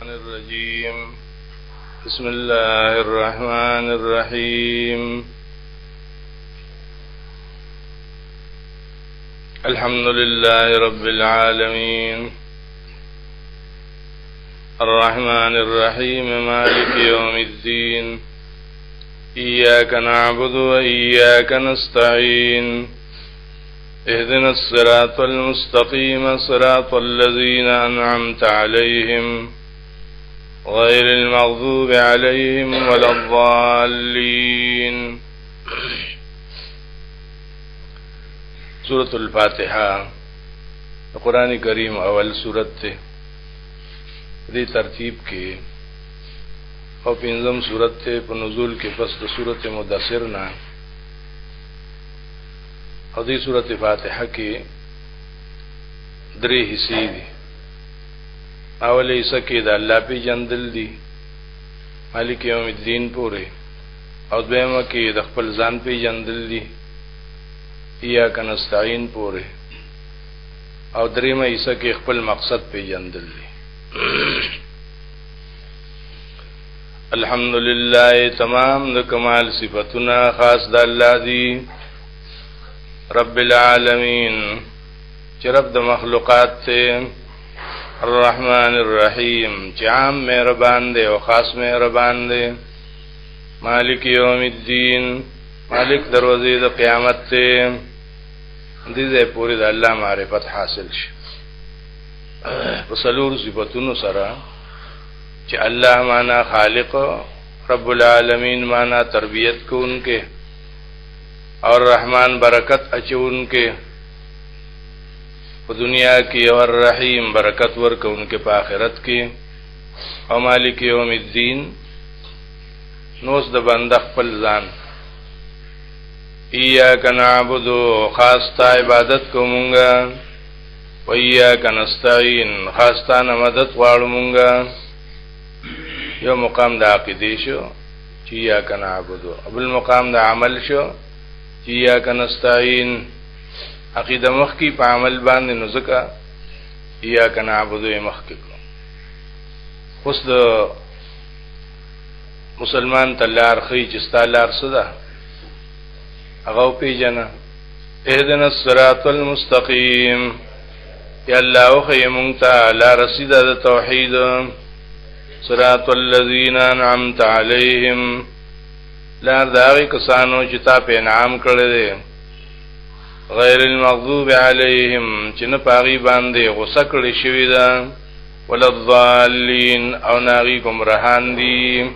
الرجيم بسم الله الرحمن الرحيم الحمد لله رب العالمين الرحمن الرحيم مالك يوم الدين إياك نعبد وإياك نستعين اهدنا الصراط المستقيم صراط الذين أنعمت عليهم غير المغضوب عليهم ولا الضالين. سورة الفاتحة قرآن کریم اول سورت تے دی ترتیب کے او پنځم سورت تے په نزول کې پس د سورت مدثر نه او دی سورت فاتحه کې درې حصے دي. اولی حصہ کې د الله په جندل دي مالک یوم الدین پورې، او دویمه کې د خپل ځان په جندل دي ایاک نستعین پورې، او دریمه حصہ کې خپل مقصد په جندل دي. الحمدلله تمام د کمال صفاتونه خاص د الله دي رب العالمین چې رب د مخلوقات ته، الرحمن الرحیم چې عام مهربان دی او خاص مهربان دی، مالک یوم الدین مالک دروازې د قیامت ته. دې ځای پورې د الله معرفت حاصل شي په څلور صفاتونو سره چې الله معنا خالق، رب العالمین معنا تربیت کوونکې، اور رحمان برکت اچونکې په دنیا کې، اور رحیم برکت ورکونکې په آخرت کې، او مالک یوم الدین نوس د بنده خپل ځان. ایاک نعبد خاص تا عبادت کومونګه، و ایاک نستعین خاص تا مدد غواړو مونږه. یو مقام د عقیدې شو چې ایاک نعبد، بل مقام د عمل شو چې ایاک نستعین. عقیده مخکی په عمل باندې نو ځکه ایاک نعبد مخکی کو. اوس د مسلمان تلار خی چې ستالار صدا هغه پیجنا اهدنا الصراط المستقیم. یا الله او خیمونتا لا رسید د توحید، صراط الذین انعمت علیهم لار داغی کسانو چې تا په انعام کړی دی، غیر المغضوب علیهم چې نه پاغي باندې غصه کړی شوی ده، ولا الضالین او ناغي گمراهان دي.